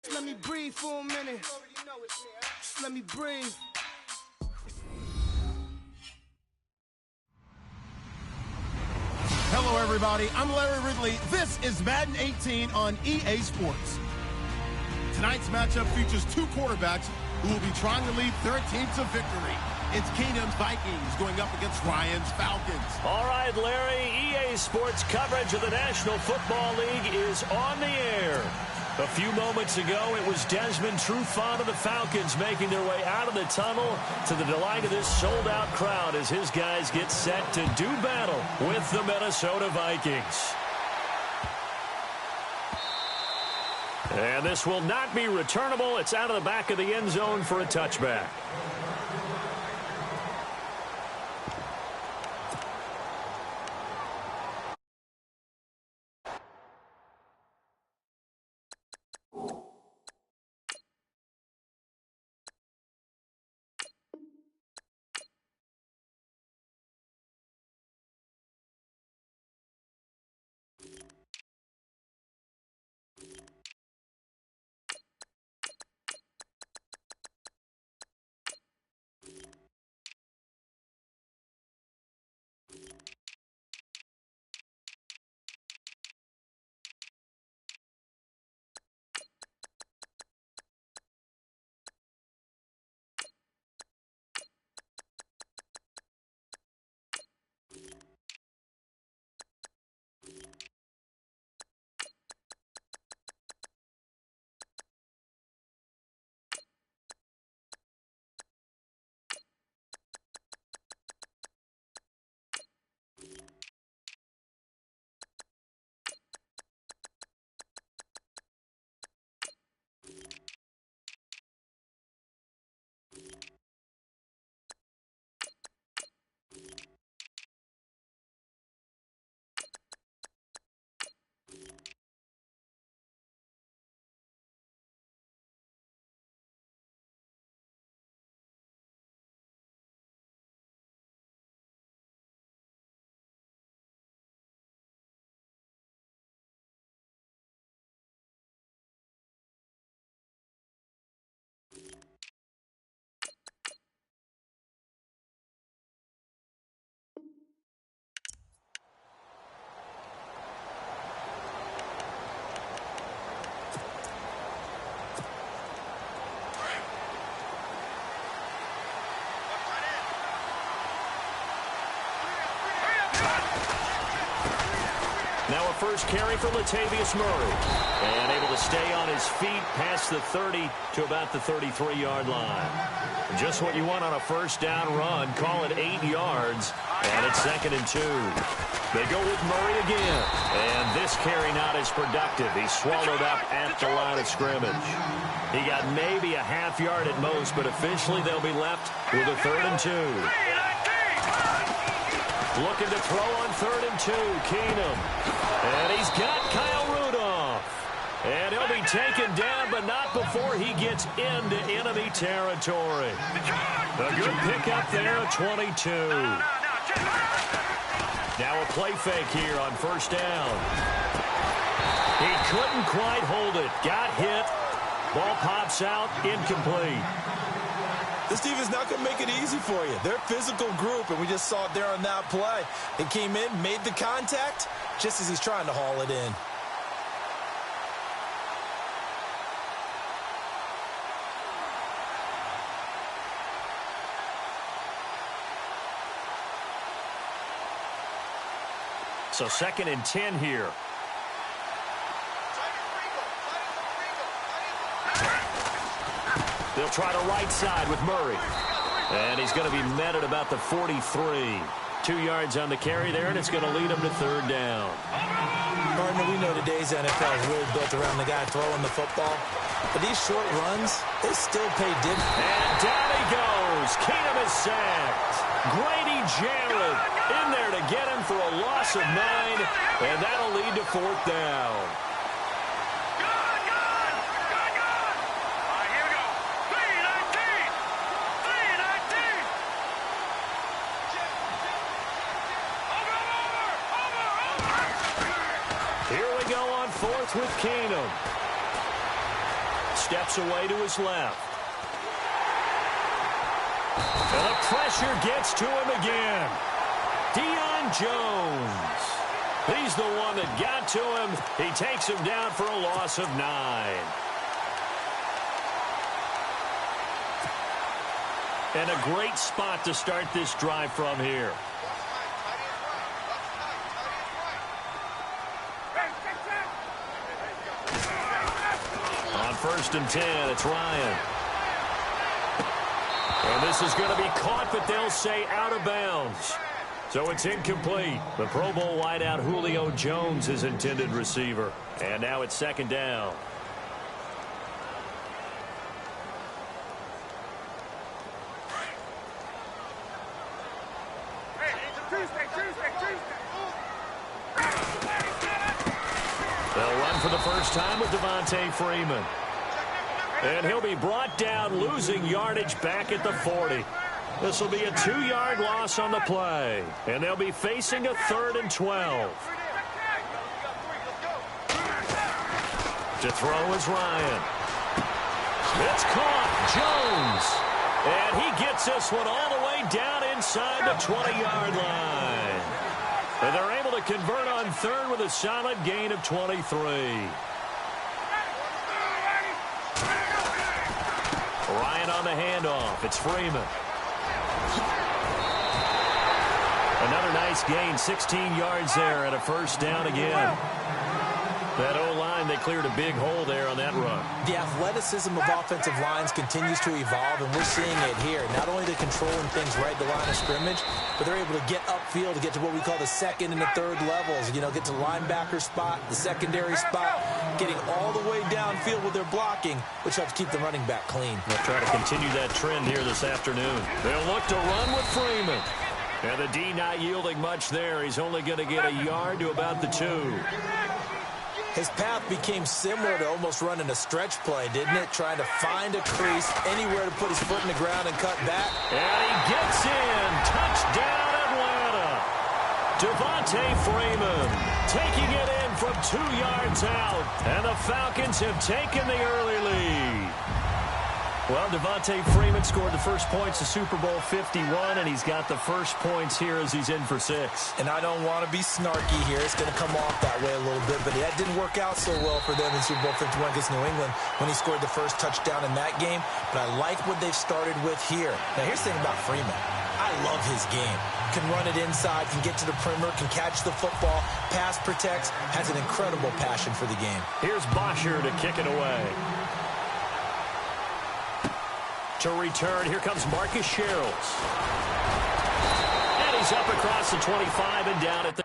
Let me breathe for a minute. Let me breathe. Hello, everybody. I'm Larry Ridley. This is Madden 18 on EA Sports. Tonight's matchup features two quarterbacks who will be trying to lead their teams to victory. It's Keenum's Vikings going up against Ryan's Falcons. All right, Larry, EA Sports coverage of the National Football League is on the air. A few moments ago, it was Desmond Trufant of the Falcons making their way out of the tunnel to the delight of this sold-out crowd as his guys get set to do battle with the Minnesota Vikings. And this will not be returnable. It's out of the back of the end zone for a touchback. Now a first carry for Latavius Murray. And able to stay on his feet past the 30 to about the 33-yard line. Just what you want on a first down run. Call it 8 yards. And it's 2nd and 2. They go with Murray again. And this carry not as productive. He's swallowed up at the line of scrimmage. He got maybe a half yard at most, but officially they'll be left with a 3rd and 2. Looking to throw on 3rd and 2, Keenum. And he's got Kyle Rudolph. And he'll be taken down, but not before he gets into enemy territory. A good pickup there at 22. Now a play fake here on first down. He couldn't quite hold it. Got hit. Ball pops out, incomplete. This team is not going to make it easy for you. They're a physical group, and we just saw it there on that play. He came in, made the contact, just as he's trying to haul it in. So 2nd and 10 here. They'll try to right side with Murray. And he's going to be met at about the 43. 2 yards on the carry there, and it's going to lead him to 3rd down. Partner, we know today's NFL is really built around the guy throwing the football. But these short runs, they still pay dividends. And down he goes. Keenum is sacked. Grady Jarrett in there to get him for a loss of 9. And that'll lead to 4th down. With Keenum. steps away to his left. And the pressure gets to him again. Jones. He's the one that got to him. He takes him down for a loss of 9. And a great spot to start this drive from here. On 1st and 10, it's Ryan. And this is going to be caught, but they'll say out of bounds. So it's incomplete. The Pro Bowl wideout Julio Jones is intended receiver. And now it's 2nd down. They'll run for the first time with Devontae Freeman. And he'll be brought down, losing yardage back at the 40. This will be a 2-yard loss on the play. And they'll be facing a 3rd and 12. To throw is Ryan. It's caught. Jones. And he gets this one all the way down inside the 20-yard line. And they're able to convert on 3rd with a solid gain of 23. Ryan on the handoff. It's Freeman. Another nice gain, 16 yards there and a 1st down again. That O-line, they cleared a big hole there on that run. The athleticism of offensive lines continues to evolve, and we're seeing it here. Not only they're controlling things right at the line of scrimmage, but they're able to get upfield to get to what we call the 2nd and the 3rd levels. You know, get to the linebacker spot, the secondary spot, getting all the way downfield with their blocking, which helps keep the running back clean. They'll try to continue that trend here this afternoon. They'll look to run with Freeman. And the D not yielding much there. He's only going to get a yard to about the 2. His path became similar to almost running a stretch play, didn't it? Trying to find a crease, anywhere to put his foot in the ground and cut back. And he gets in. Touchdown, Atlanta. Devontae Freeman taking it in from 2 yards out. And the Falcons have taken the early lead. Well, Devontae Freeman scored the first points of Super Bowl 51, and he's got the first points here as he's in for 6. And I don't want to be snarky here. It's going to come off that way a little bit, but that didn't work out so well for them in Super Bowl 51 against New England when he scored the first touchdown in that game. But I like what they've started with here. Now, here's the thing about Freeman. I love his game. Can run it inside, can get to the perimeter, can catch the football, pass protects, has an incredible passion for the game. Here's Bosher to kick it away. To return, here comes Marcus Sherrills. And he's up across the 25 and down at the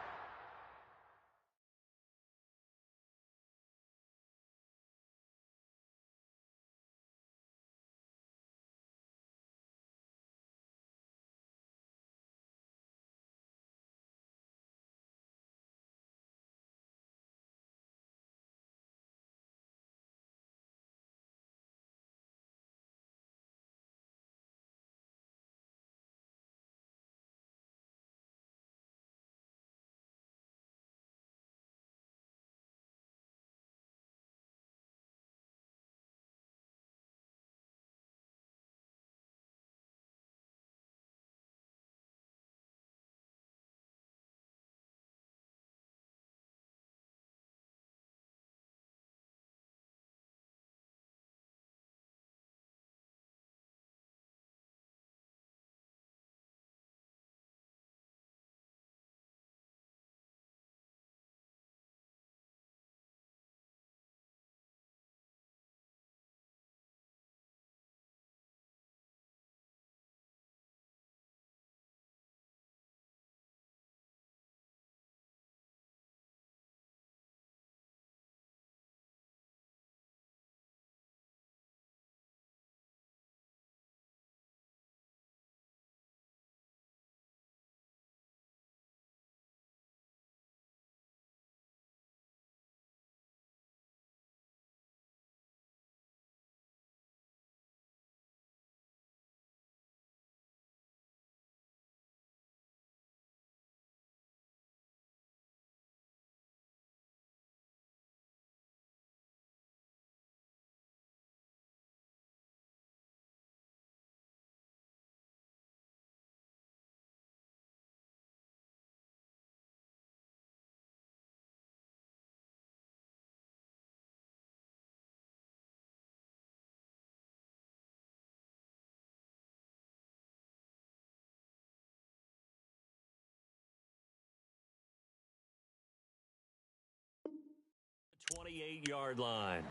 28-yard line.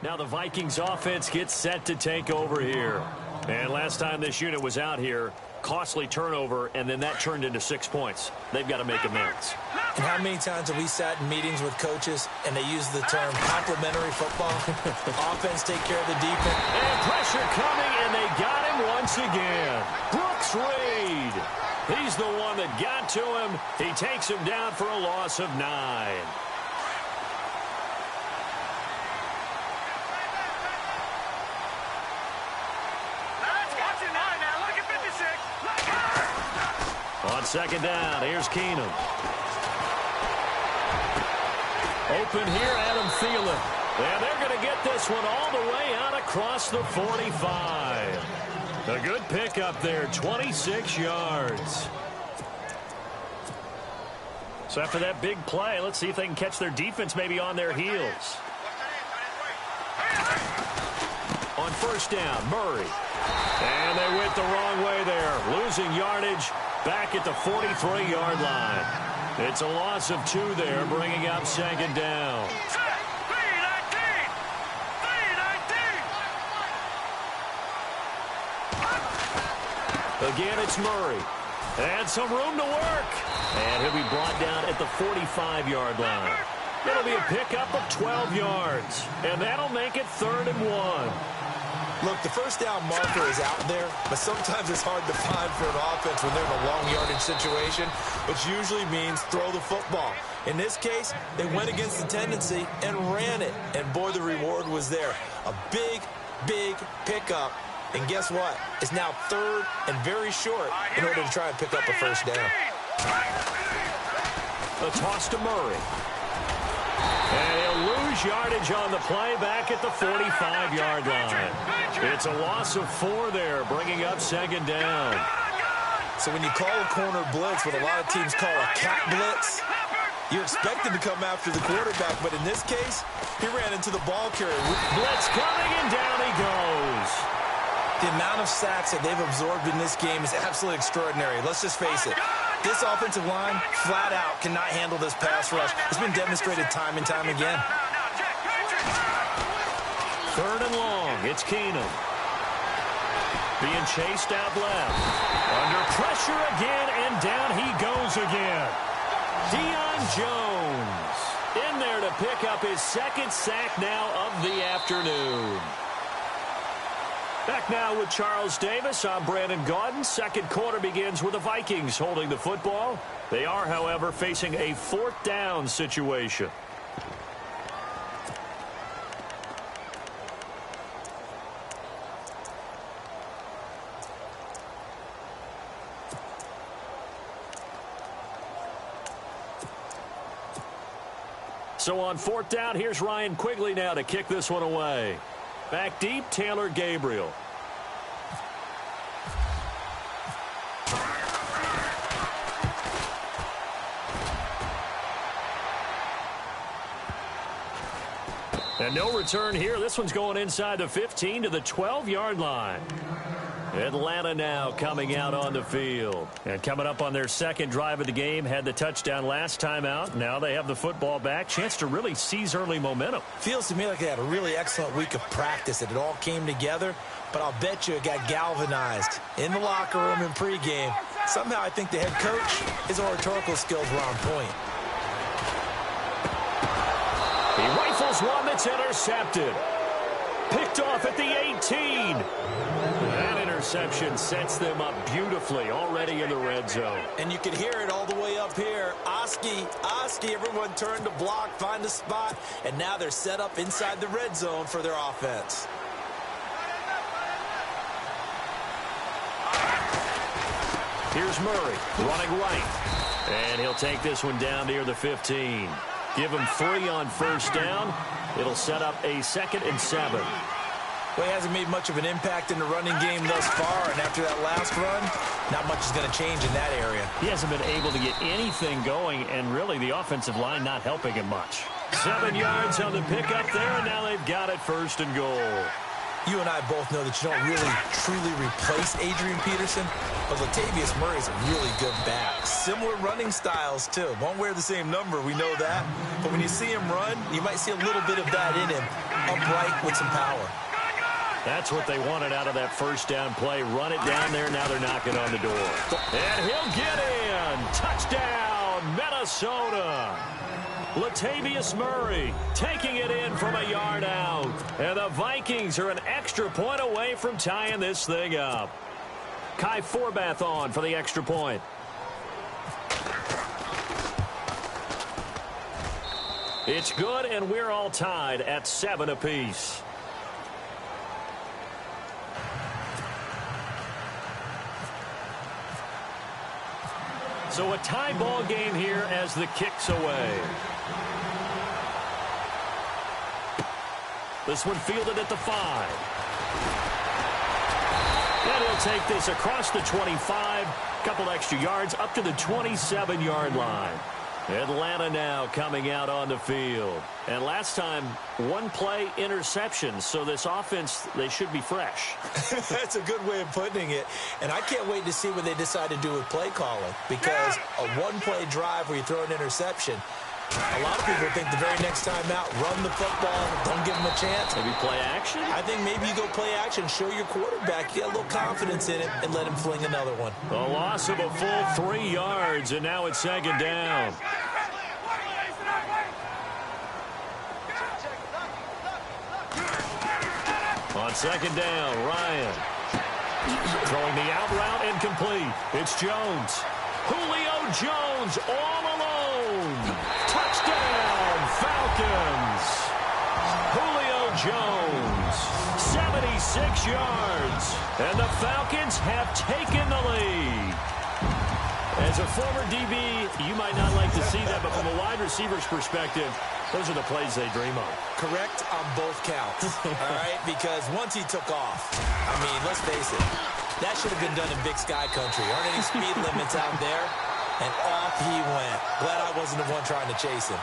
Now the Vikings offense gets set to take over here. And last time this unit was out here, costly turnover, and then that turned into 6 points. They've got to make amends. And how many times have we sat in meetings with coaches and they use the term complementary football? Offense take care of the defense. And pressure coming, and they got him once again. Brooks Reed. He's the one that got to him. He takes him down for a loss of 9. On second down, here's Keenum. Open here, Adam Thielen. And they're going to get this one all the way out across the 45. A good pickup there, 26 yards. So after that big play, let's see if they can catch their defense maybe on their heels. On first down, Murray. And they went the wrong way there, losing yardage back at the 43-yard line. It's a loss of 2 there, bringing up second down. Again, it's Murray. And some room to work. And he'll be brought down at the 45-yard line. It'll be a pickup of 12 yards. And that'll make it 3rd and 1. Look, the first down marker is out there, but sometimes it's hard to find for an offense when they're in a long yardage situation, which usually means throw the football. In this case, they went against the tendency and ran it, and boy, the reward was there. A big, big pickup, and guess what? It's now 3rd and very short in order to try and pick up a first down. A toss to Murray. And he'll lose yardage on the play back at the 45-yard line. It's a loss of 4 there, bringing up second down. So when you call a corner blitz, what a lot of teams call a cat blitz, you expect him to come after the quarterback, but in this case, he ran into the ball carrier. Blitz coming, and down he goes. The amount of sacks that they've absorbed in this game is absolutely extraordinary. Let's just face it. This offensive line, flat out, cannot handle this pass rush. It's been demonstrated time and time again. 3rd and long. It's Keenum. Being chased out left. Under pressure again, and down he goes again. Deion Jones in there to pick up his 2nd sack now of the afternoon. Back now with Charles Davis. I'm Brandon Gaudin. Second quarter begins with the Vikings holding the football. They are, however, facing a 4th down situation. So on 4th down, here's Ryan Quigley now to kick this one away. Back deep, Taylor Gabriel. And no return here. This one's going inside the 15 to the 12-yard line. Atlanta now coming out on the field. And coming up on their 2nd drive of the game, had the touchdown last time out. Now they have the football back. Chance to really seize early momentum. Feels to me like they had a really excellent week of practice, that it all came together. But I'll bet you it got galvanized in the locker room in pregame. Somehow I think the head coach, his oratorical skills were on point. He rifles one that's intercepted. Picked off at the 18. That interception sets them up beautifully already in the red zone. And you can hear it all the way up here. Oski, everyone turned to block, find a spot, and now they're set up inside the red zone for their offense. Here's Murray running right. And he'll take this one down near the 15. Give him 3 on first down. It'll set up a 2nd and 7. Well, he hasn't made much of an impact in the running game thus far, and after that last run, not much is going to change in that area. He hasn't been able to get anything going, and really the offensive line not helping him much. 7 yards on the pickup there, and now they've got it 1st and goal. You and I both know that you don't really truly replace Adrian Peterson, but Latavius Murray is a really good back. Similar running styles, too. Won't wear the same number, we know that. But when you see him run, you might see a little bit of that in him, upright with some power. That's what they wanted out of that first down play. Run it down there. Now they're knocking on the door. And he'll get in. Touchdown, Minnesota. Latavius Murray taking it in from a yard out. And the Vikings are an extra point away from tying this thing up. Kai Forbath on for the extra point. It's good, and we're all tied at 7 apiece. So a tie ball game here as the kick's away. This one fielded at the 5. And he'll take this across the 25. Couple extra yards up to the 27-yard line. Atlanta now coming out on the field. And last time, one play interception. So this offense, they should be fresh. That's a good way of putting it. And I can't wait to see what they decide to do with play calling. Because a one-play drive where you throw an interception, a lot of people think the very next time out, run the football, don't give them a chance. Maybe play action? I think maybe you go play action, show your quarterback, get a little confidence in it, and let him fling another one. A loss of a full 3 yards, and now it's second down. On second down, Ryan. Throwing the out route incomplete. It's Jones. Julio Jones all alone. Touchdown, Falcons. Julio Jones, 76 yards. And the Falcons have taken the lead. As a former DB, you might not like to see that, but from a wide receiver's perspective, those are the plays they dream of. Correct on both counts, all right? Because once he took off, I mean, let's face it, that should have been done in Big Sky Country. Aren't any speed limits out there? And off he went. Glad I wasn't the one trying to chase him.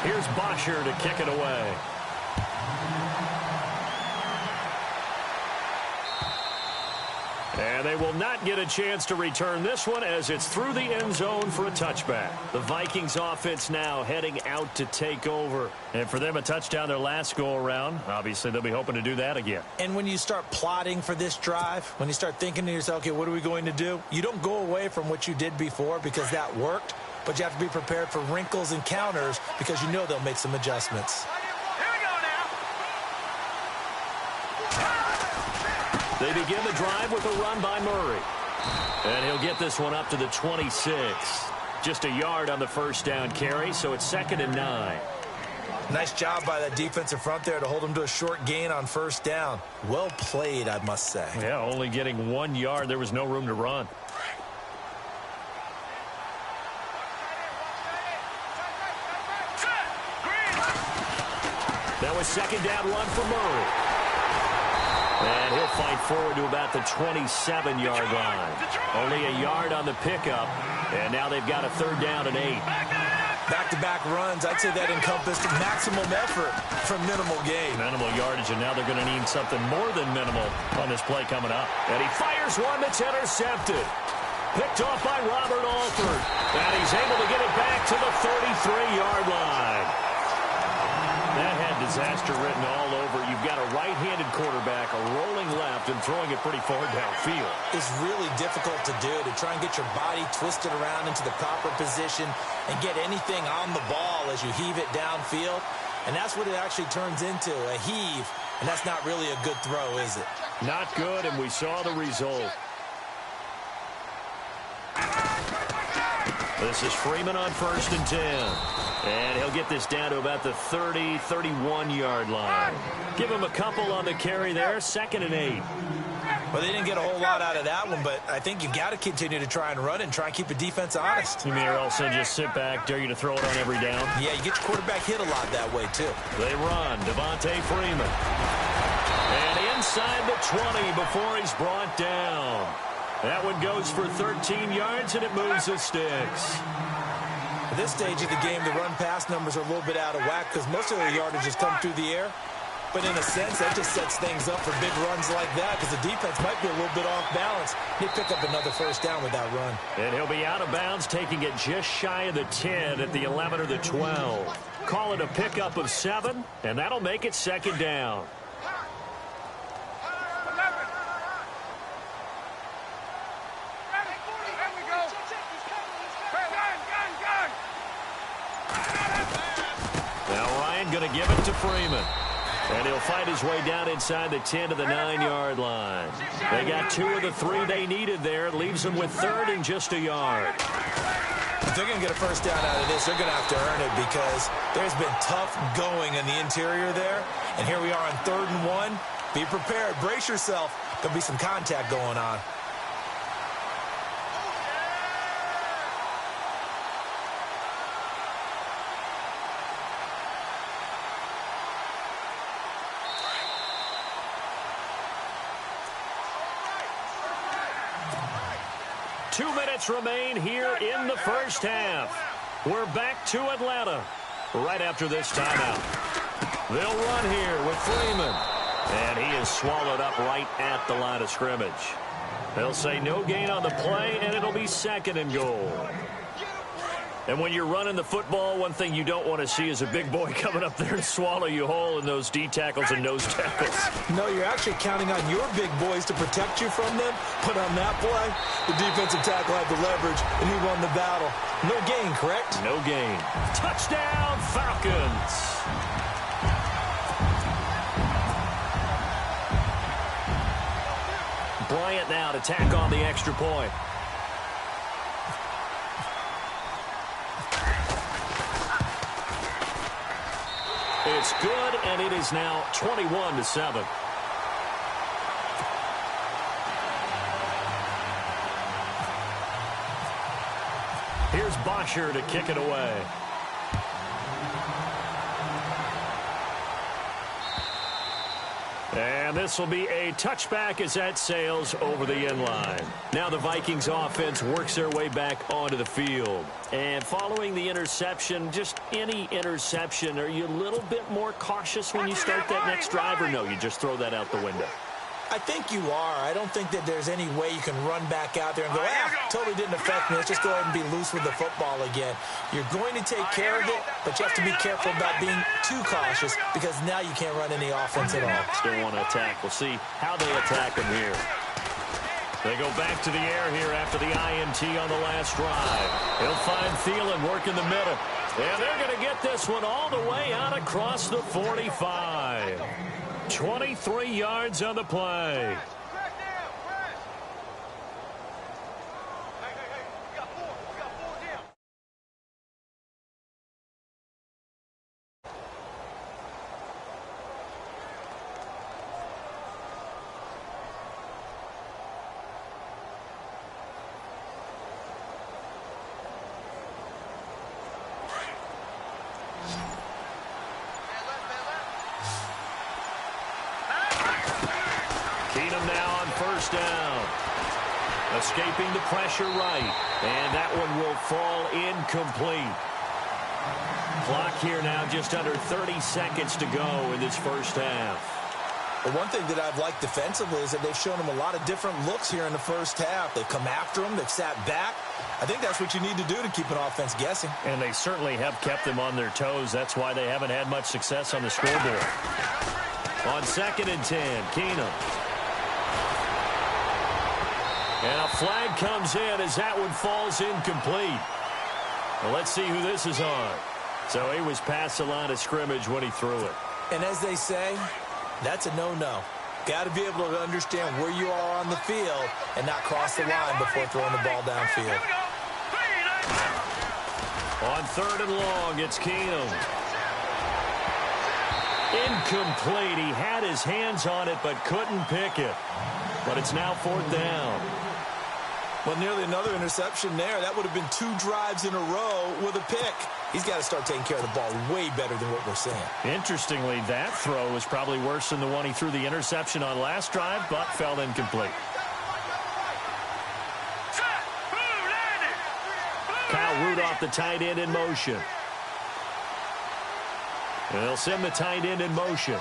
Here's Bosher to kick it away. And they will not get a chance to return this one as it's through the end zone for a touchback. The Vikings offense now heading out to take over. And for them, a touchdown their last go-around. Obviously, they'll be hoping to do that again. And when you start plotting for this drive, when you start thinking to yourself, okay, what are we going to do? You don't go away from what you did before because that worked. But you have to be prepared for wrinkles and counters because you know they'll make some adjustments. They begin the drive with a run by Murray. And he'll get this one up to the 26. Just a yard on the first down carry, so it's 2nd and 9. Nice job by that defensive front there to hold him to a short gain on first down. Well played, I must say. Yeah, only getting 1 yard. There was no room to run. That was second down run for Murray. And he'll fight forward to about the 27-yard line. Only a yard on the pickup. And now they've got a 3rd down and 8. Back-to-back runs, I'd say that encompassed maximum effort for minimal gain. Minimal yardage, and now they're going to need something more than minimal on this play coming up. And he fires one that's intercepted. Picked off by Robert Alford. And he's able to get it back to the 33-yard line. That had disaster written all over. You've got a right-handed quarterback, a rolling left, and throwing it pretty far downfield. It's really difficult to do, to try and get your body twisted around into the proper position and get anything on the ball as you heave it downfield. And that's what it actually turns into, a heave. And that's not really a good throw, is it? Not good, and we saw the result. This is Freeman on 1st and 10. And he'll get this down to about the 30, 31-yard line. Give him a couple on the carry there, 2nd and 8. Well, they didn't get a whole lot out of that one, but I think you've got to continue to try and run and try and keep the defense honest. You mean also just sit back, dare you to throw it on every down? Yeah, you get your quarterback hit a lot that way, too. They run. Devontae Freeman. And inside the 20 before he's brought down. That one goes for 13 yards, and it moves the sticks. At this stage of the game, the run-pass numbers are a little bit out of whack because most of their yardage has come through the air. But in a sense, that just sets things up for big runs like that because the defense might be a little bit off balance. They pick up another first down with that run. And he'll be out of bounds, taking it just shy of the 10 at the 11 or the 12. Call it a pickup of 7, and that'll make it second down. Now Ryan going to give it to Freeman. And he'll fight his way down inside the 10 to the 9-yard line. They got 2 of the 3 they needed there. It leaves them with 3rd and just a yard. If they're going to get a first down out of this, they're going to have to earn it because there's been tough going in the interior there. And here we are on 3rd and 1. Be prepared. Brace yourself. There'll be some contact going on. Two minutes remain here in the first half. We're back to Atlanta right after this timeout. They'll run here with Freeman. And he is swallowed up right at the line of scrimmage. They'll say no gain on the play, and it'll be 2nd and goal. And when you're running the football, one thing you don't want to see is a big boy coming up there and swallow you whole in those D tackles and nose tackles. No, you're actually counting on your big boys to protect you from them. But on that play, the defensive tackle had the leverage, and he won the battle. No gain, correct? No gain. Touchdown, Falcons. Bryant now to tack on the extra point. It's good, and it is now 21-7. Here's Bosher to kick it away. And this will be a touchback as that sails over the end line. Now the Vikings offense works their way back onto the field. And following the interception, just any interception, are you a little bit more cautious when you start that next drive, or no, you just throw that out the window? I think you are. I don't think that there's any way you can run back out there and go, totally didn't affect me. Let's just go ahead and be loose with the football again. You're going to take care of it, but you have to be careful about being too cautious because now you can't run any offense at all. Still want to attack. We'll see how they attack them here. They go back to the air here after the INT on the last drive. He'll find Thielen working the middle. And they're going to get this one all the way out across the 45. 23 yards on the play. Now on first down. Escaping the pressure right. And that one will fall incomplete. Clock here now just under 30 seconds to go in this first half. Well, one thing that I've liked defensively is that they've shown them a lot of different looks here in the first half. They've come after them. They've sat back. I think that's what you need to do to keep an offense guessing. And they certainly have kept them on their toes. That's why they haven't had much success on the scoreboard. On 2nd and 10, Keenum. And a flag comes in as that one falls incomplete. Well, let's see who this is on. So he was past the line of scrimmage when he threw it. And as they say, that's a no-no. Got to be able to understand where you are on the field and not cross the line before throwing the ball downfield. On 3rd and long, it's Keenum. Incomplete. He had his hands on it but couldn't pick it. But it's now 4th down. Well, nearly another interception there. That would have been 2 drives in a row with a pick. He's got to start taking care of the ball way better than what we're seeing. Interestingly, that throw was probably worse than the one he threw the interception on last drive, but fell incomplete. Kyle off the tight end in motion. And they'll send the tight end in motion.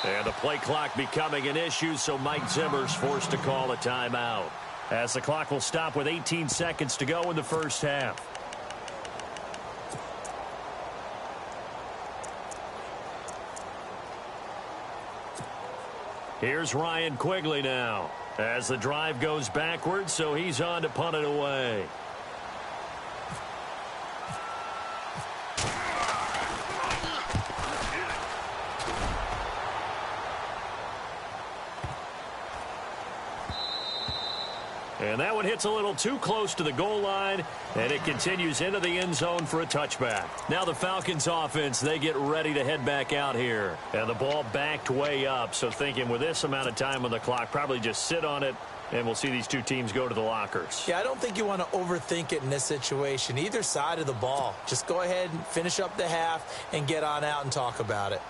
And the play clock becoming an issue, so Mike Zimmer's forced to call a timeout. As the clock will stop with 18 seconds to go in the first half. Here's Ryan Quigley now. As the drive goes backwards, so he's on to punt it away. And that one hits a little too close to the goal line, and it continues into the end zone for a touchback. Now the Falcons offense, they get ready to head back out here. And the ball backed way up, so thinking with this amount of time on the clock, probably just sit on it, and we'll see these two teams go to the lockers. Yeah, I don't think you want to overthink it in this situation, either side of the ball. Just go ahead and finish up the half and get on out and talk about it.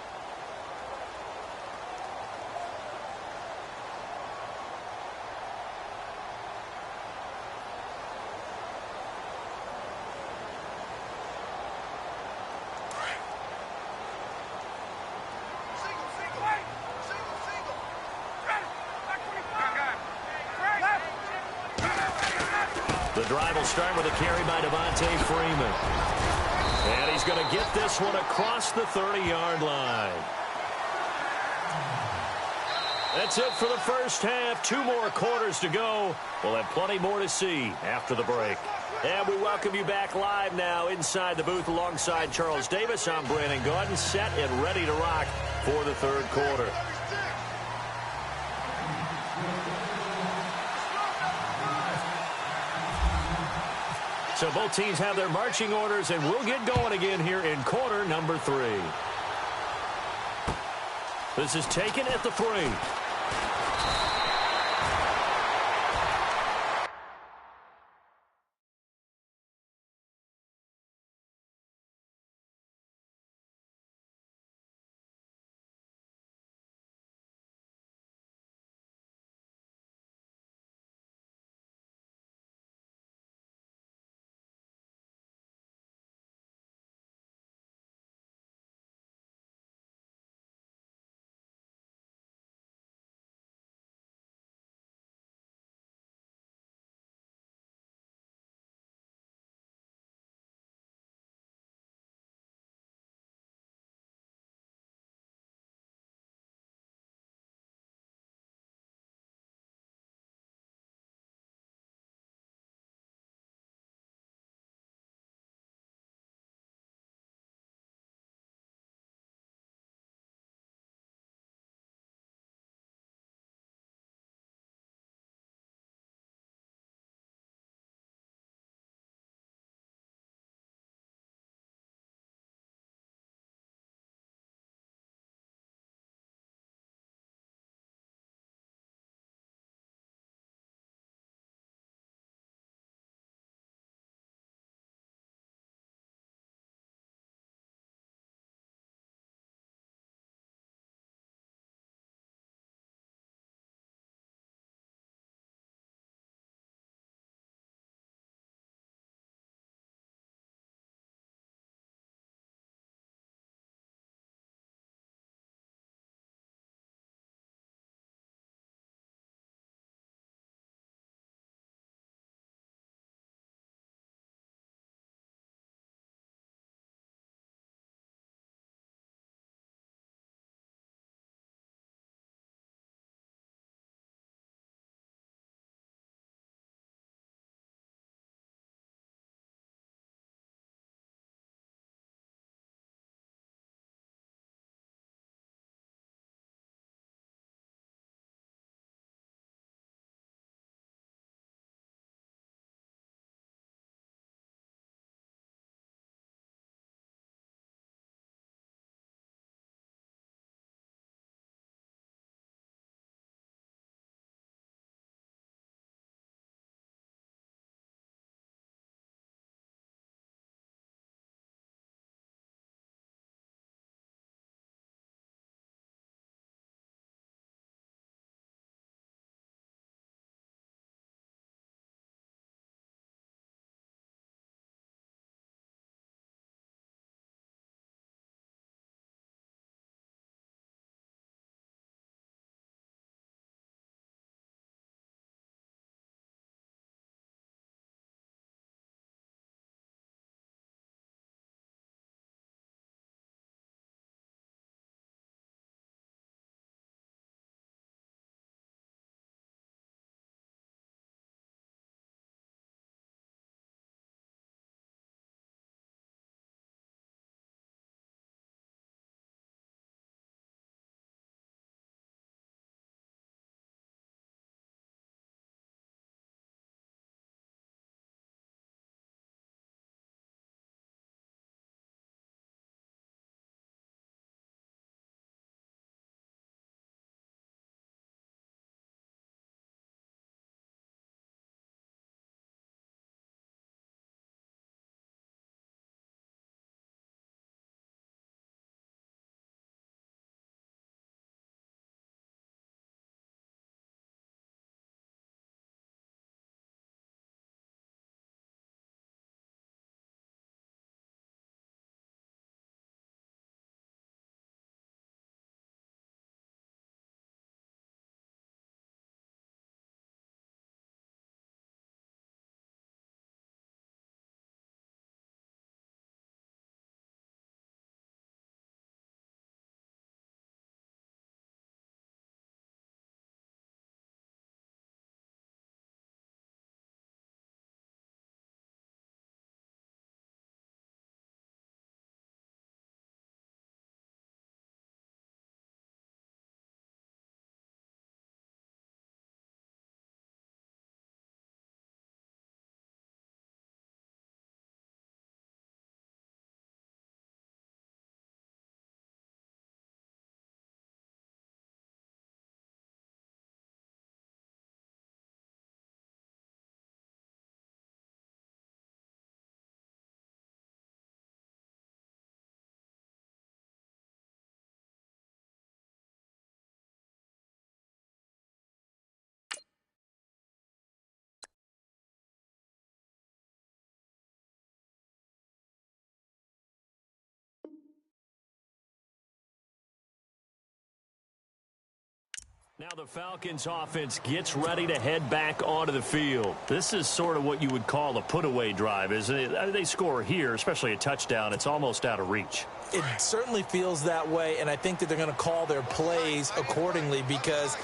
The drive will start with a carry by Devontae Freeman. And he's going to get this one across the 30-yard line. That's it for the first half. 2 more quarters to go. We'll have plenty more to see after the break. And we welcome you back live now inside the booth alongside Charles Davis. I'm Brandon Gordon, set and ready to rock for the third quarter. So both teams have their marching orders, and we'll get going again here in quarter number 3. This is taken at the 3. Now the Falcons offense gets ready to head back onto the field. This is sort of what you would call a put-away drive, isn't it? They score here, especially a touchdown. It's almost out of reach. It certainly feels that way, and I think that they're going to call their plays accordingly, because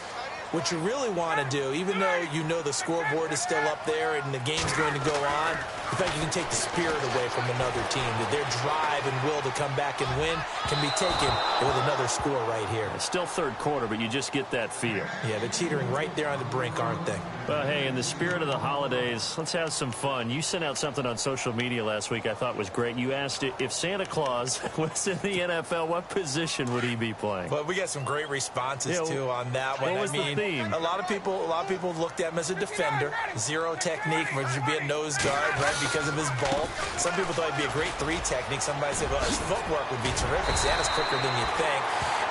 what you really want to do, even though you know the scoreboard is still up there and the game's going to go on, in fact, you can take the spirit away from another team. That their drive and will to come back and win can be taken with another score right here. It's still third quarter, but you just get that feel. Yeah, they're teetering right there on the brink, aren't they? Well, hey, in the spirit of the holidays, let's have some fun. You sent out something on social media last week I thought was great. You asked if Santa Claus was in the NFL, what position would he be playing? Well, we got some great responses, too, on that one. What was the theme? A lot of people looked at him as a defender, zero technique, which would be a nose guard, right, because of his bulk. Some people thought it'd be a great three technique. Somebody said, well, his footwork would be terrific. Santa's quicker than you think.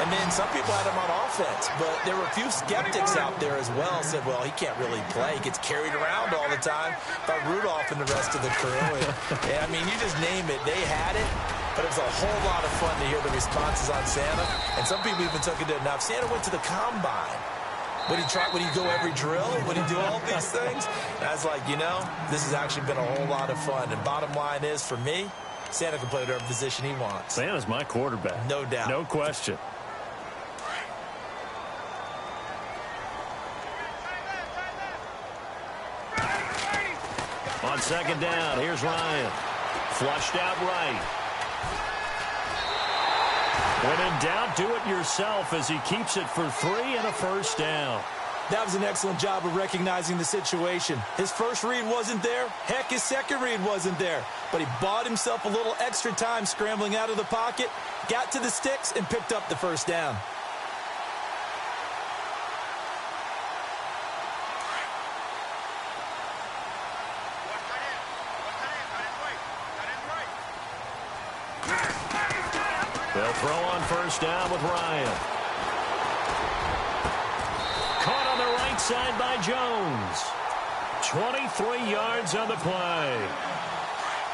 And then some people had him on offense, but there were a few skeptics out there as well. Said, well, he can't really play. He gets carried around all the time by Rudolph and the rest of the crew. And I mean, you just name it. They had it. But it was a whole lot of fun to hear the responses on Santa. And some people even took it to, now, if Santa went to the combine, would he go every drill? Would he do all these things? And I was like, you know, this has actually been a whole lot of fun. And bottom line is, for me, Santa can play whatever position he wants. Santa's my quarterback. No doubt. No question. On second down, here's Ryan. Flushed out right. When in doubt, do it yourself as he keeps it for 3 and a first down. That was an excellent job of recognizing the situation. His first read wasn't there. Heck, his second read wasn't there. But he bought himself a little extra time scrambling out of the pocket, got to the sticks, and picked up the first down. They'll throw on first down with Ryan. Caught on the right side by Jones. 23 yards on the play.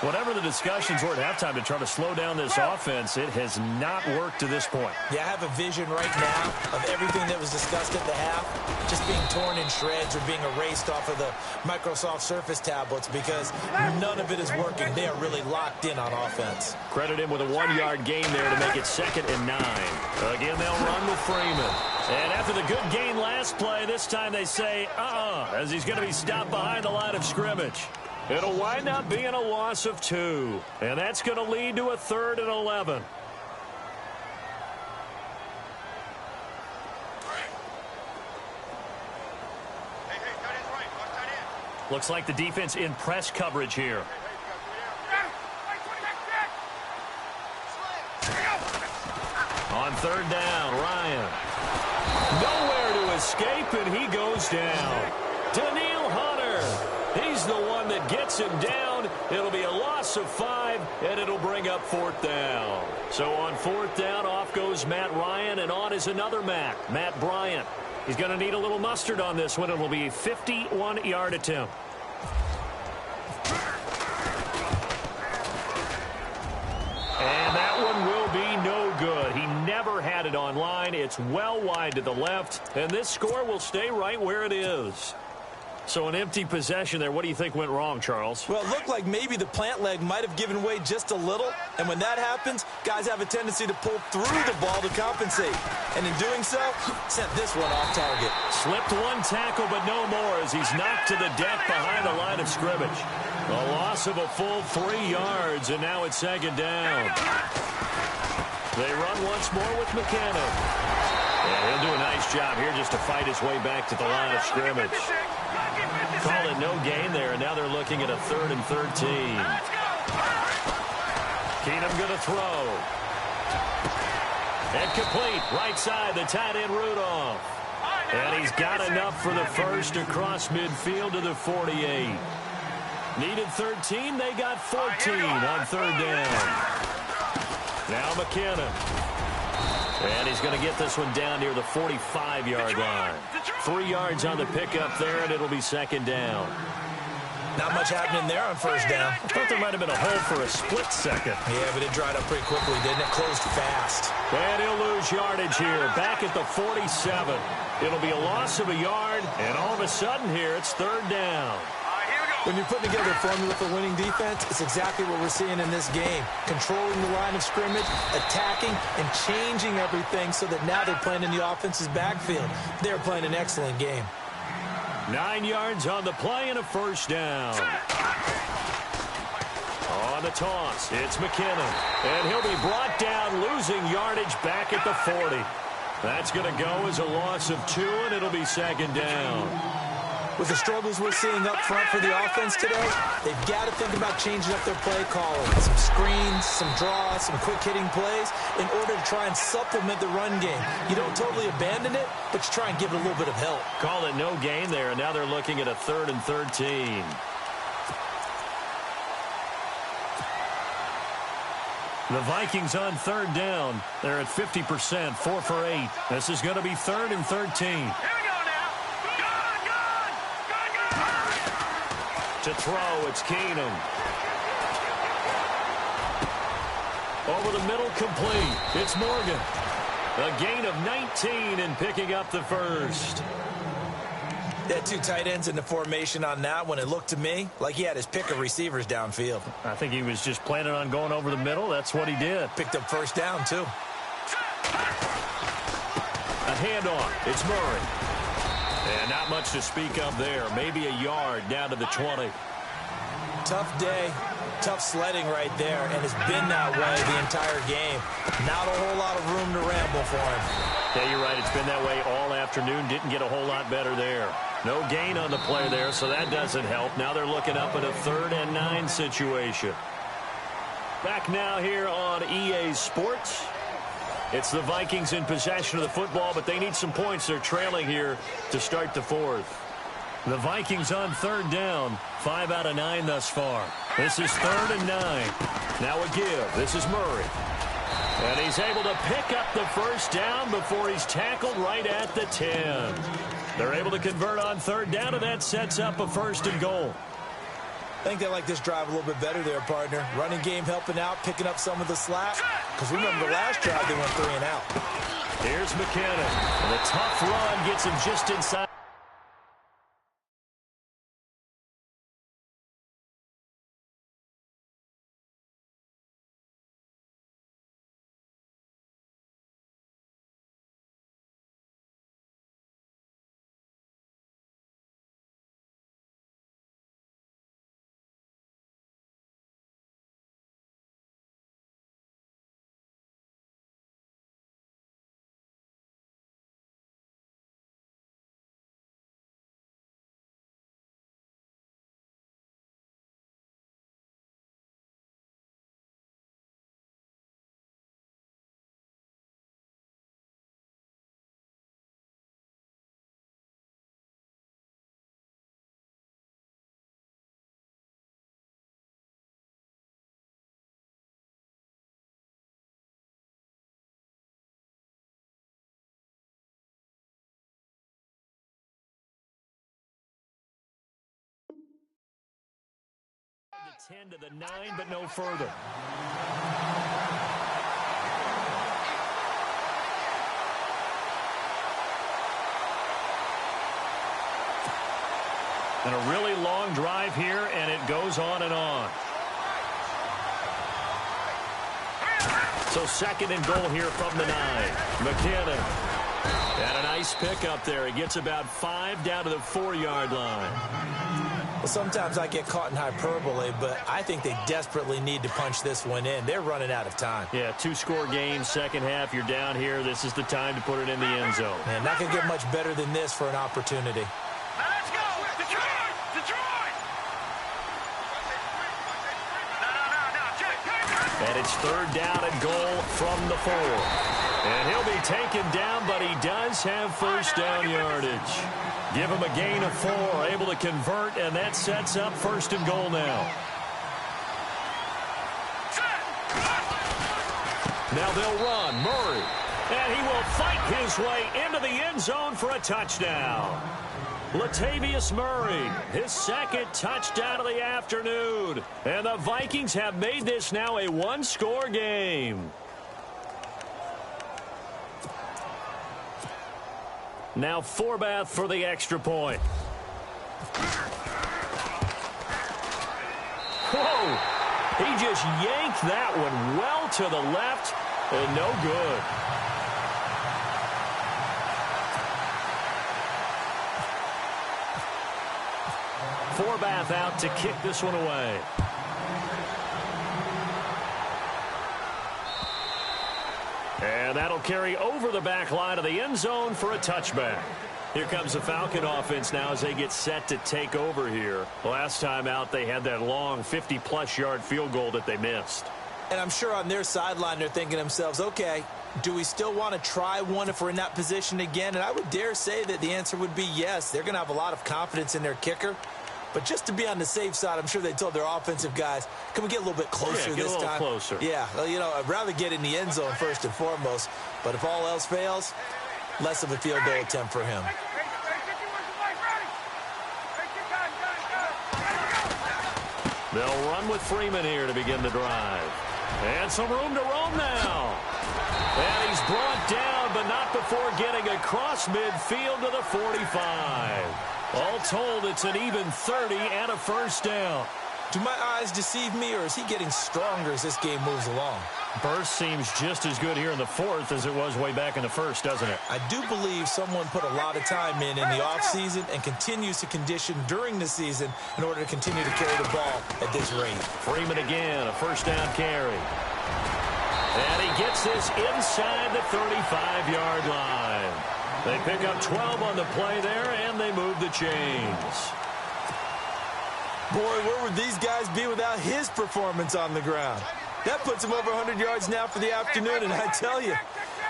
Whatever the discussions were at halftime to try to slow down this offense, it has not worked to this point. Yeah, I have a vision right now of everything that was discussed at the half just being torn in shreds or being erased off of the Microsoft Surface tablets, because none of it is working. They are really locked in on offense. Credit him with a 1-yard gain there to make it 2nd and 9. Again, they'll run with Freeman. And after the good gain last play, this time they say, as he's going to be stopped behind the line of scrimmage. It'll wind up being a loss of 2. And that's going to lead to a 3rd and 11. Looks like the defense in press coverage here. On 3rd down, Ryan. Nowhere to escape, and he goes down. Daniil Hunter. He's the one that gets him down. It'll be a loss of 5, and it'll bring up 4th down. So on 4th down, off goes Matt Ryan, and on is another Matt Bryant. He's going to need a little mustard on this one. It'll be a 51-yard attempt. And that one will be no good. He never had it on line. It's well wide to the left, and this score will stay right where it is. So an empty possession there. What do you think went wrong, Charles? Well, it looked like maybe the plant leg might have given way just a little. And when that happens, guys have a tendency to pull through the ball to compensate. And in doing so, sent this one off target. Slipped one tackle, but no more as he's knocked to the deck behind the line of scrimmage. A loss of a full 3 yards, and now it's 2nd down. They run once more with McKinnon. And he'll do a nice job here just to fight his way back to the line of scrimmage. Called it no gain there, and now they're looking at a 3rd and 13. Keenum going to throw. And complete. Right side, the tight end Rudolph. And he's got enough for the first across midfield to the 48. Needed 13, they got 14 on 3rd down. Now McKinnon. And he's going to get this one down near the 45-yard line. 3 yards on the pickup there, and it'll be 2nd down. Not much happening there on first down. I thought there might have been a hole for a split second. Yeah, but it dried up pretty quickly, didn't it? Closed fast. And he'll lose yardage here, back at the 47. It'll be a loss of a yard, and all of a sudden here, it's third down. When you're putting together a formula for winning defense, it's exactly what we're seeing in this game. Controlling the line of scrimmage, attacking, and changing everything so that now they're playing in the offense's backfield. They're playing an excellent game. 9 yards on the play and a first down. On the toss, it's McKinnon. And he'll be brought down, losing yardage back at the 40. That's going to go as a loss of 2, and it'll be second down. With the struggles we're seeing up front for the offense today, they've got to think about changing up their play calling. Some screens, some draws, some quick-hitting plays in order to try and supplement the run game. You don't totally abandon it, but you try and give it a little bit of help. Call it no gain there, and now they're looking at a 3rd and 13. The Vikings on third down. They're at 50%, 4 for 8. This is going to be 3rd and 13. To throw, it's Keenum. Over the middle, complete. It's Morgan. A gain of 19 and picking up the first. They had 2 tight ends in the formation on that one. It looked to me like he had his pick of receivers downfield. I think he was just planning on going over the middle. That's what he did. Picked up first down, too. A handoff. It's Murray. And not much to speak of there. Maybe a yard down to the 20. Tough day, tough sledding right there, and it's been that way the entire game. Not a whole lot of room to ramble for him. Yeah, you're right. It's been that way all afternoon. Didn't get a whole lot better there. No gain on the play there, so that doesn't help. Now they're looking up at a 3rd and 9 situation. Back now here on EA Sports. It's the Vikings in possession of the football, but they need some points. They're trailing here to start the 4th. The Vikings on third down, 5 out of 9 thus far. This is 3rd and 9. Now a give. This is Murray. And he's able to pick up the first down before he's tackled right at the 10. They're able to convert on third down, and that sets up a 1st and goal. I think they like this drive a little bit better there, partner. Running game helping out, picking up some of the slack. Because remember the last drive, they went 3 and out. Here's McKinnon. And a tough run gets him just inside. The 10 to the 9, but no further. And a really long drive here, and it goes on and on. So 2nd and goal here from the 9. McKinnon. And a nice pick up there. He gets about 5 down to the 4-yard line. Well, sometimes I get caught in hyperbole, but I think they desperately need to punch this one in. They're running out of time. Yeah, 2-score game, second half. You're down here. This is the time to put it in the end zone. Man, not going to get much better than this for an opportunity. Now let's go! Detroit! Detroit! And it's 3rd down and goal from the 4. And he'll be taken down, but he does have first down yardage. Give him a gain of 4, able to convert, and that sets up 1st and goal now. Now they'll run. Murray. And he will fight his way into the end zone for a touchdown. Latavius Murray, his second touchdown of the afternoon. And the Vikings have made this now a one-score game. Now Forbath for the extra point. Whoa! He just yanked that one well to the left and no good. Forbath out to kick this one away. And that'll carry over the back line of the end zone for a touchback. Here comes the Falcon offense now as they get set to take over here. Last time out, they had that long 50-plus yard field goal that they missed. And I'm sure on their sideline they're thinking to themselves, okay, do we still want to try one if we're in that position again? And I would dare say that the answer would be yes. They're going to have a lot of confidence in their kicker. But just to be on the safe side, I'm sure they told their offensive guys, can we get a little bit closer this time? Get a little closer. Yeah, you know, I'd rather get in the end zone first and foremost. But if all else fails, less of a field goal attempt for him. They'll run with Freeman here to begin the drive. And some room to roam now. And he's brought down, but not before getting across midfield to the 45. All told, it's an even 30 and a first down. Do my eyes deceive me, or is he getting stronger as this game moves along? Burst seems just as good here in the fourth as it was way back in the first, doesn't it? I do believe someone put a lot of time in the offseason and continues to condition during the season in order to continue to carry the ball at this rate. Freeman again, a first down carry. And he gets this inside the 35-yard line. They pick up 12 on the play there, and they move the chains. Boy, where would these guys be without his performance on the ground? That puts him over 100 yards now for the afternoon, and I tell you,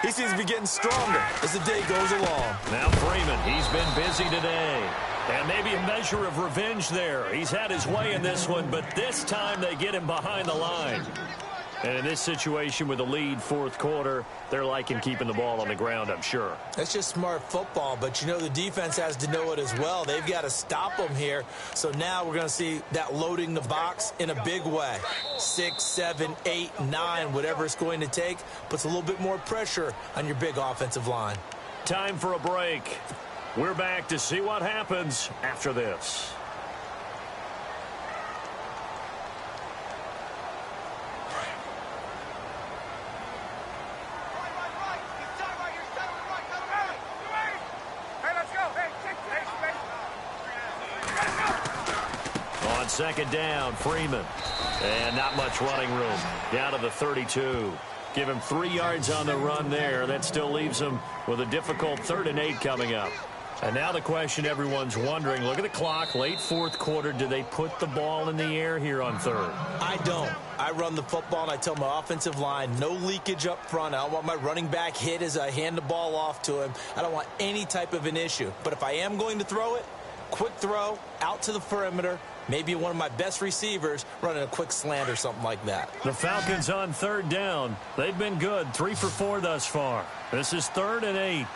he seems to be getting stronger as the day goes along. Now Freeman, he's been busy today. And maybe a measure of revenge there. He's had his way in this one, but this time they get him behind the line. And in this situation with a lead fourth quarter, they're liking keeping the ball on the ground, I'm sure. That's just smart football, but you know the defense has to know it as well. They've got to stop them here. So now we're going to see that loading the box in a big way. 6, 7, 8, 9, whatever it's going to take, puts a little bit more pressure on your big offensive line. Time for a break. We're back to see what happens after this. On second down, Freeman. And not much running room. Down to the 32. Give him 3 yards on the run there. That still leaves him with a difficult 3rd and 8 coming up. And now the question everyone's wondering, look at the clock, late fourth quarter. Do they put the ball in the air here on third? I don't. I run the football, and I tell my offensive line, no leakage up front. I don't want my running back hit as I hand the ball off to him. I don't want any type of an issue. But if I am going to throw it, quick throw, out to the perimeter, maybe one of my best receivers running a quick slant or something like that. The Falcons on third down. They've been good, 3 for 4 thus far. This is 3rd and 8.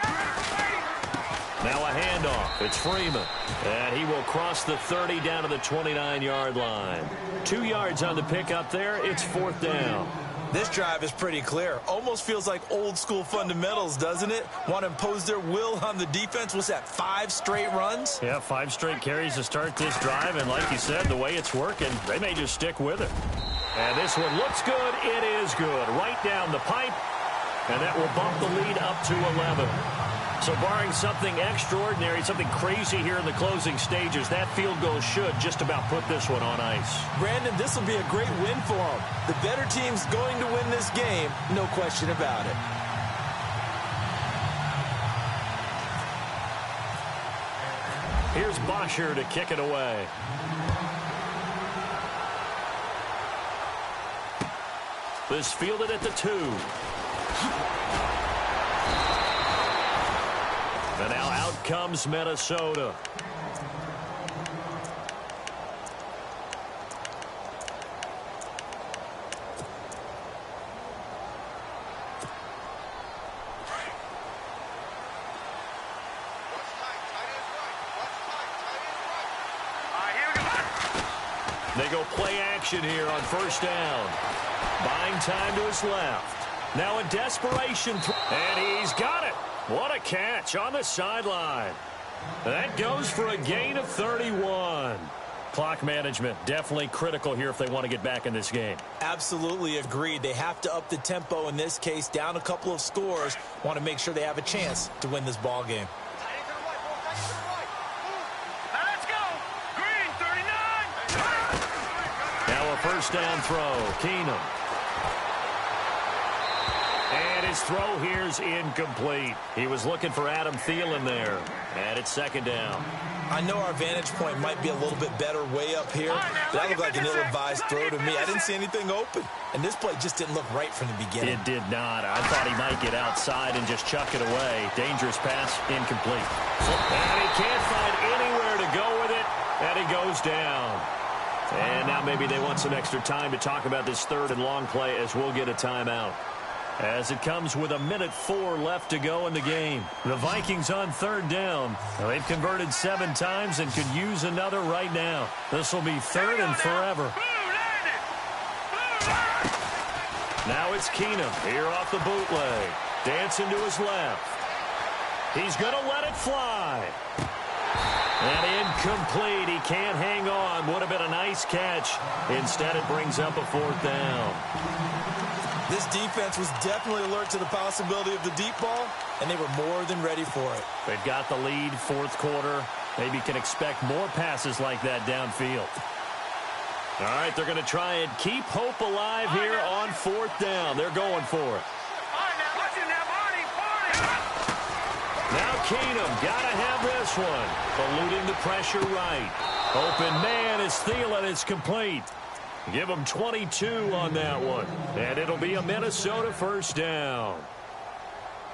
Now a handoff. It's Freeman. And he will cross the 30 down to the 29-yard line. 2 yards on the pickup there. It's 4th down. This drive is pretty clear. Almost feels like old school fundamentals, doesn't it? Want to impose their will on the defense. Was that 5 straight runs? Yeah, 5 straight carries to start this drive. And like you said, the way it's working, they may just stick with it. And this one looks good. It is good. Right down the pipe. And that will bump the lead up to 11. So barring something extraordinary, something crazy here in the closing stages, that field goal should just about put this one on ice. Brandon, this will be a great win for them. The better team's going to win this game, no question about it. Here's Bosher to kick it away. This fielded at the 2. And now out comes Minnesota. They go play action here on first down. Buying time to his left. Now a desperation throw. And he's got it. What a catch on the sideline. That goes for a gain of 31. Clock management definitely critical here if they want to get back in this game. Absolutely agreed. They have to up the tempo in this case, down a couple of scores. Want to make sure they have a chance to win this ball game. Now a first down throw. Keenum. And his throw here's incomplete. He was looking for Adam Thielen there. And it's second down. I know our vantage point might be a little bit better way up here, but that looked like an ill-advised throw to me. I didn't see anything open, and this play just didn't look right from the beginning. It did not. I thought he might get outside and just chuck it away. Dangerous pass, incomplete. And he can't find anywhere to go with it, and he goes down. And now maybe they want some extra time to talk about this third and long play as we'll get a timeout. As it comes with 1:04 left to go in the game. The Vikings on third down. Well, they've converted 7 times and could use another right now. This will be third and forever. Now it's Keenum here off the bootleg. Dancing to his left. He's going to let it fly. And incomplete. He can't hang on. Would have been a nice catch. Instead, it brings up a fourth down. This defense was definitely alert to the possibility of the deep ball, and they were more than ready for it. They've got the lead, fourth quarter. Maybe can expect more passes like that downfield. All right, they're going to try and keep hope alive here on fourth down. They're going for it. Now Keenum, got to have this one. Eluding the pressure right. Open man is Thielen. It's complete. Give them 22 on that one. And it'll be a Minnesota first down.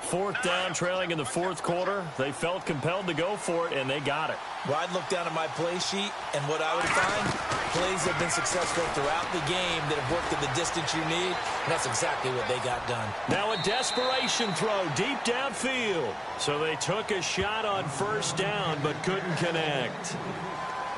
Fourth down, trailing in the fourth quarter. They felt compelled to go for it, and they got it. Well, I'd look down at my play sheet, and what I would find, plays have been successful throughout the game that have worked at the distance you need, and that's exactly what they got done. Now a desperation throw deep downfield. So they took a shot on first down, but couldn't connect.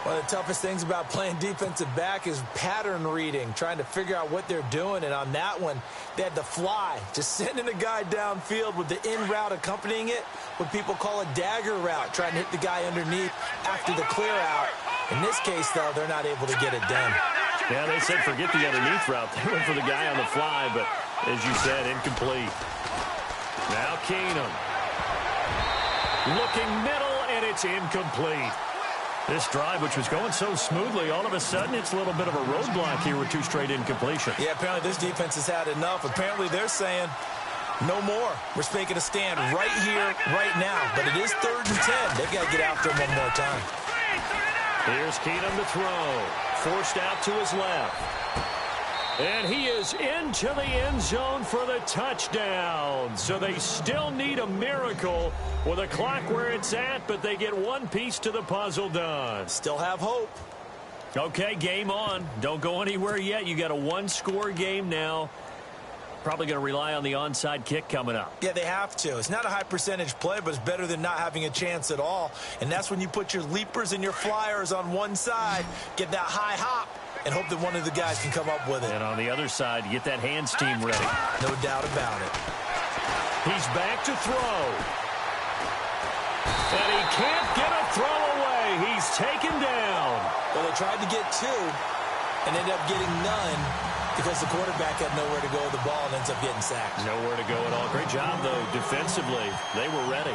One of the toughest things about playing defensive back is pattern reading, trying to figure out what they're doing. And on that one, they had to fly, just sending a guy downfield with the in route accompanying it, what people call a dagger route, trying to hit the guy underneath after the clear out. In this case, though, they're not able to get it done. Yeah, they said forget the underneath route. They went for the guy on the fly, but as you said, incomplete. Now Keenum. Looking middle, and it's incomplete. This drive, which was going so smoothly, all of a sudden it's a little bit of a roadblock here with 2 straight incompletions. Yeah, apparently this defense has had enough. Apparently they're saying no more. We're making a stand right here, right now. But it is 3rd and 10. They've got to get after him one more time. Here's Keenum to throw. Forced out to his left. And he is into the end zone for the touchdown. So they still need a miracle with a clock where it's at, but they get one piece to the puzzle done. Still have hope. Okay, game on. Don't go anywhere yet. You got a 1-score game now. Probably going to rely on the onside kick coming up. Yeah, they have to. It's not a high percentage play, but it's better than not having a chance at all. And that's when you put your leapers and your flyers on one side, get that high hop, and hope that one of the guys can come up with it. And on the other side, get that hands team ready. No doubt about it. He's back to throw. And he can't get a throw away. He's taken down. Well, they tried to get 2 and ended up getting none because the quarterback had nowhere to go with the ball and ends up getting sacked. Nowhere to go at all. Great job, though, defensively. They were ready.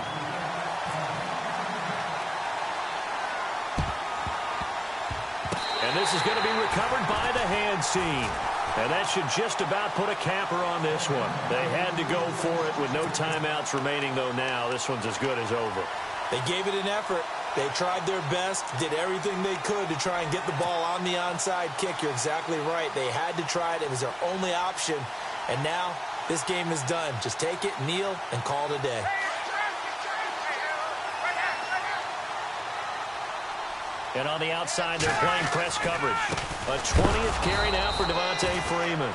And this is going to be recovered by the hands team. And that should just about put a capper on this one. They had to go for it with no timeouts remaining, though now. This one's as good as over. They gave it an effort. They tried their best, did everything they could to try and get the ball on the onside kick. You're exactly right. They had to try it. It was their only option. And now this game is done. Just take it, kneel, and call it a day. And on the outside, they're playing press coverage. A 20th carry now for Devontae Freeman.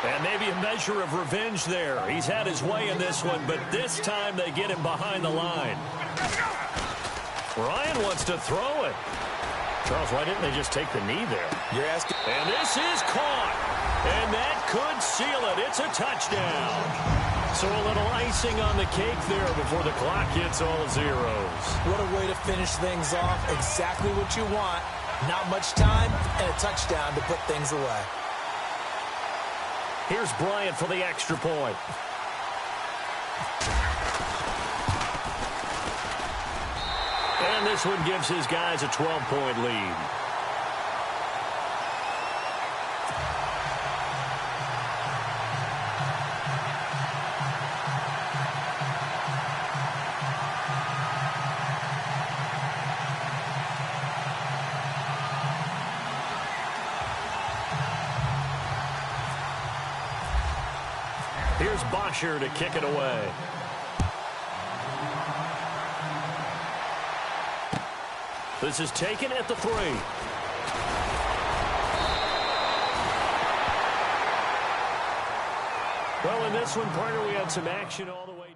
And maybe a measure of revenge there. He's had his way in this one, but this time they get him behind the line. Ryan wants to throw it. Charles, why didn't they just take the knee there? You're asking. And this is caught. And that could seal it. It's a touchdown. So a little icing on the cake there before the clock hits all zeros. What a way to finish things off. Exactly what you want. Not much time and a touchdown to put things away. Here's Bryant for the extra point. And this one gives his guys a 12-point lead. Here's Bosher to kick it away. This is taken at the 3. Well, in this one, partner, we had some action all the way.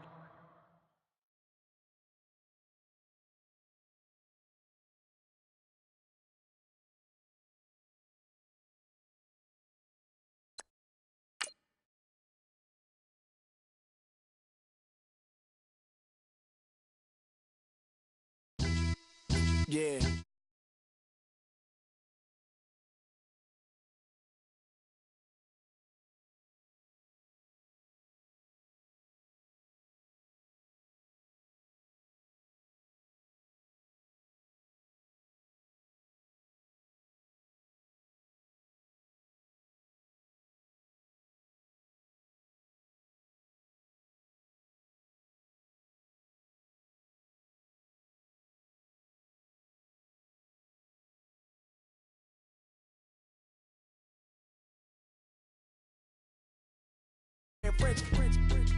Yeah. French.